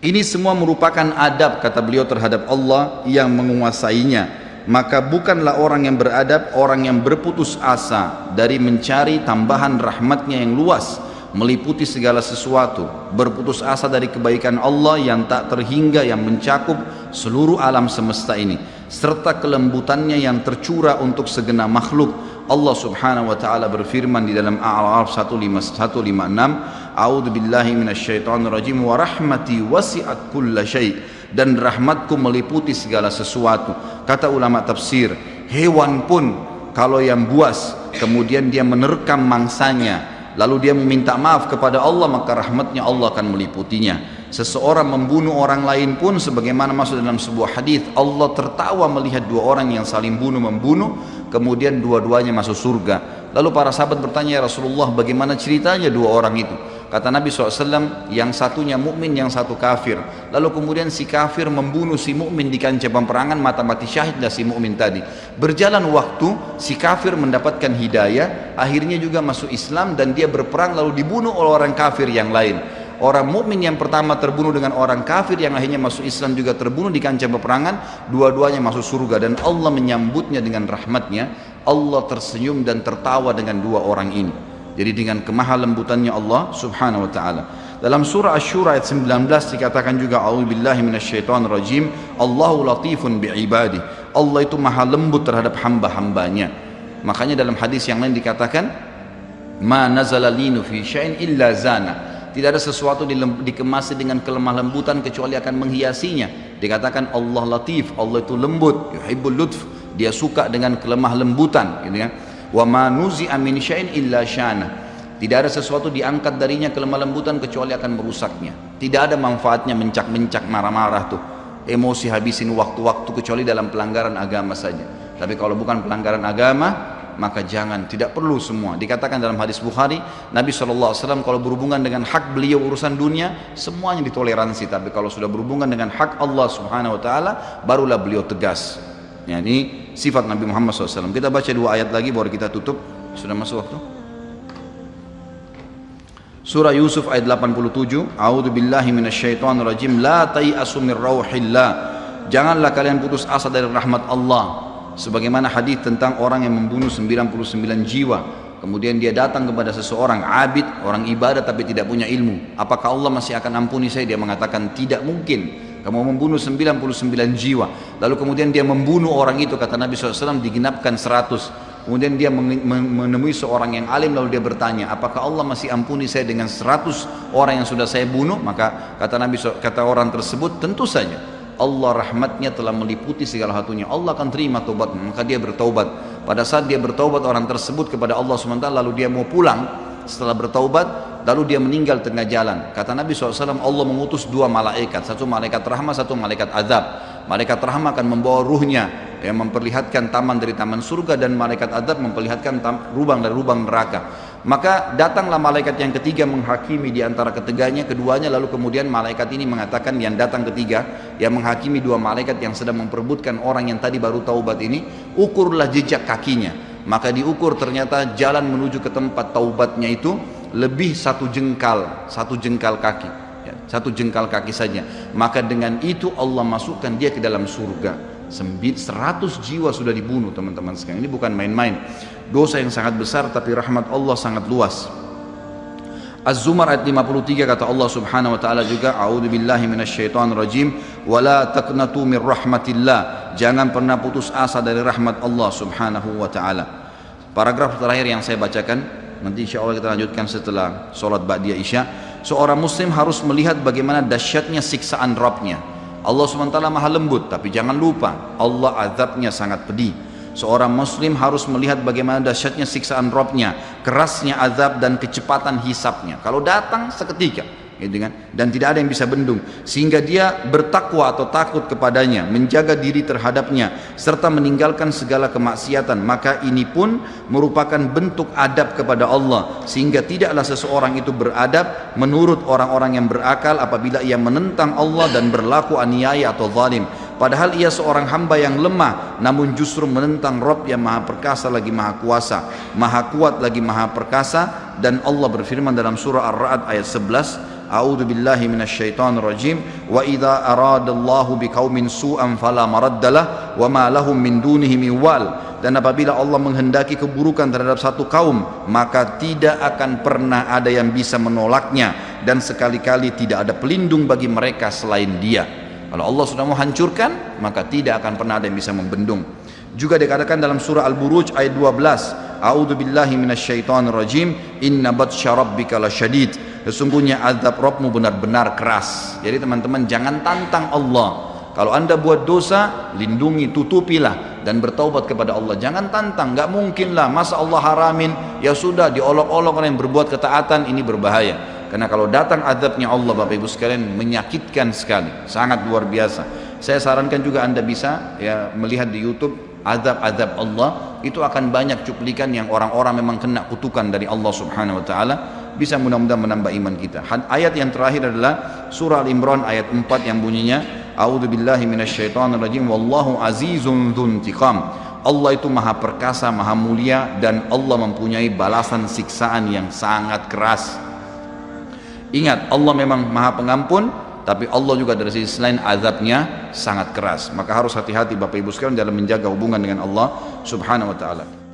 Ini semua merupakan adab, kata beliau, terhadap Allah yang menguasainya. Maka bukanlah orang yang beradab orang yang berputus asa dari mencari tambahan rahmatnya yang luas, meliputi segala sesuatu, berputus asa dari kebaikan Allah yang tak terhingga, yang mencakup seluruh alam semesta ini, serta kelembutannya yang tercurah untuk segenap makhluk. Allah subhanahu wa ta'ala berfirman di dalam A'raf 156, A'udzu billahi minasyaitonir rajim, wa rahmati wasi'at kulla syai', dan rahmatku meliputi segala sesuatu. Kata ulama tafsir, hewan pun kalau yang buas kemudian dia menerkam mangsanya lalu dia meminta maaf kepada Allah, maka rahmatnya Allah akan meliputinya. Seseorang membunuh orang lain pun, sebagaimana masuk dalam sebuah hadis, Allah tertawa melihat dua orang yang saling membunuh, kemudian dua-duanya masuk surga. Lalu para sahabat bertanya, ya Rasulullah, bagaimana ceritanya dua orang itu? Kata Nabi SAW, yang satunya mukmin, yang satu kafir. Lalu kemudian si kafir membunuh si mukmin di kancah peperangan, mati syahidlah si mukmin tadi. Berjalan waktu, si kafir mendapatkan hidayah, akhirnya juga masuk Islam dan dia berperang lalu dibunuh oleh orang kafir yang lain. Orang mukmin yang pertama terbunuh dengan orang kafir yang akhirnya masuk Islam juga terbunuh di kancah peperangan, dua-duanya masuk surga dan Allah menyambutnya dengan rahmatnya. Allah tersenyum dan tertawa dengan dua orang ini. Jadi dengan kemahalembutannya Allah subhanahu wa ta'ala. Dalam surah Asy-Syura ayat 19 dikatakan juga, a'udzubillahi minasyaitonir rajim, Allahu latifun bi'ibadi. Allah itu maha lembut terhadap hamba-hambanya. Makanya dalam hadis yang lain dikatakan, ma nazala linu fi syai'in illa zana. Tidak ada sesuatu dikemasi dengan kelemah lembutan kecuali akan menghiasinya. Dikatakan Allah latif, Allah itu lembut, yuhibbul lutf, dia suka dengan kelemah lembutan, gitu ya. Wa ma nuzi'a min syai'in illa syana. Tidak ada sesuatu diangkat darinya kelemah lembutan kecuali akan merusaknya. Tidak ada manfaatnya mencak-mencak, marah-marah tuh, emosi habisin waktu-waktu kecuali dalam pelanggaran agama saja. Tapi kalau bukan pelanggaran agama, maka jangan, tidak perlu semua. Dikatakan dalam hadis Bukhari, Nabi SAW kalau berhubungan dengan hak beliau urusan dunia, semuanya ditoleransi. Tapi kalau sudah berhubungan dengan hak Allah subhanahu wa ta'ala, barulah beliau tegas. Ya, ini sifat Nabi Muhammad SAW. Kita baca dua ayat lagi baru kita tutup. Sudah masuk waktu? Surah Yusuf ayat 87. A'udzu billahi minasyaitonir rajim. La tai'asu mir rauhillah. Janganlah kalian putus asa dari rahmat Allah. Sebagaimana hadis tentang orang yang membunuh 99 jiwa. Kemudian dia datang kepada seseorang abid, orang ibadah tapi tidak punya ilmu. Apakah Allah masih akan ampuni saya? Dia mengatakan tidak mungkin. Kamu membunuh 99 jiwa. Lalu kemudian dia membunuh orang itu, kata Nabi SAW, digenapkan 100. Kemudian dia menemui seorang yang alim, lalu dia bertanya, apakah Allah masih ampuni saya dengan 100 orang yang sudah saya bunuh? Maka kata Nabi, kata orang tersebut, tentu saja Allah rahmatnya telah meliputi segala satunya, Allah akan terima taubat. Maka dia bertaubat. Pada saat dia bertaubat orang tersebut kepada Allah SWT, lalu dia mau pulang setelah bertaubat, lalu dia meninggal tengah jalan. Kata Nabi SAW, Allah mengutus dua malaikat, satu malaikat rahmat, satu malaikat azab. Malaikat rahmat akan membawa ruhnya yang memperlihatkan taman dari taman surga, dan malaikat azab memperlihatkan lubang dari lubang neraka. Maka datanglah malaikat yang ketiga menghakimi di antara keduanya, lalu kemudian malaikat ini mengatakan, yang datang ketiga yang menghakimi dua malaikat yang sedang memperebutkan orang yang tadi baru taubat ini, ukurlah jejak kakinya. Maka diukur, ternyata jalan menuju ke tempat taubatnya itu lebih satu jengkal kaki, ya, satu jengkal kaki saja. Maka dengan itu Allah masukkan dia ke dalam surga. 100 jiwa sudah dibunuh, teman-teman sekalian. Ini bukan main-main. Dosa yang sangat besar, tapi rahmat Allah sangat luas. Az-Zumar ayat 53 kata Allah subhanahu wa ta'ala juga, a'udzu billahi minasyaitonir rajim, wa la taqnatu mir rahmatillah. Jangan pernah putus asa dari rahmat Allah subhanahu wa ta'ala. Paragraf terakhir yang saya bacakan, nanti insya Allah kita lanjutkan setelah sholat ba'diyah isya. Seorang muslim harus melihat bagaimana dahsyatnya siksaan Rabbnya. Allah SWT maha lembut, tapi jangan lupa Allah azabnya sangat pedih. Seorang muslim harus melihat bagaimana dahsyatnya siksaan Rabbnya, kerasnya azab dan kecepatan hisabnya. Kalau datang seketika, gitu kan? Dan tidak ada yang bisa bendung, sehingga dia bertakwa atau takut kepadanya, menjaga diri terhadapnya, serta meninggalkan segala kemaksiatan. Maka ini pun merupakan bentuk adab kepada Allah, sehingga tidaklah seseorang itu beradab menurut orang-orang yang berakal apabila ia menentang Allah dan berlaku aniaya atau zalim. Padahal ia seorang hamba yang lemah, namun justru menentang Rabb yang maha perkasa lagi maha kuasa, maha kuat lagi maha perkasa. Dan Allah berfirman dalam surah Ar-Ra'd ayat 11, A'udzu billahi minasyaitonir rajim. Wa idza aradallahu biqaumin su'an fala maraddalah wa ma lahum min dunihi min wal. Dan apabila Allah menghendaki keburukan terhadap satu kaum, maka tidak akan pernah ada yang bisa menolaknya, dan sekali-kali tidak ada pelindung bagi mereka selain Dia. Kalau Allah sudah mau hancurkan, maka tidak akan pernah ada yang bisa membendung. Juga dikatakan dalam surah Al-Buruj ayat 12, A'udzu billahi minasyaitonir rajim, inna batsya rabbika lasyadid. Sesungguhnya azab Rabbmu benar-benar keras. Jadi teman-teman, jangan tantang Allah. Kalau Anda buat dosa, lindungi, tutupilah dan bertaubat kepada Allah. Jangan tantang, nggak mungkinlah masa Allah haramin, ya sudah diolok-olok orang yang berbuat ketaatan, ini berbahaya. Karena kalau datang azabnya Allah, Bapak Ibu sekalian, menyakitkan sekali, sangat luar biasa. Saya sarankan juga Anda bisa ya melihat di YouTube azab-azab Allah, itu akan banyak cuplikan yang orang-orang memang kena kutukan dari Allah Subhanahu wa taala. Bisa mudah-mudahan menambah iman kita. Ayat yang terakhir adalah surah Al-Imran ayat 4 yang bunyinya A'udzu billahi minasyaitonir rajim wallahu azizun dzuntiqam. Allah itu maha perkasa, maha mulia, dan Allah mempunyai balasan siksaan yang sangat keras. Ingat, Allah memang maha pengampun, tapi Allah juga dari sisi lain azabnya sangat keras. Maka harus hati-hati Bapak Ibu sekalian dalam menjaga hubungan dengan Allah Subhanahu wa taala.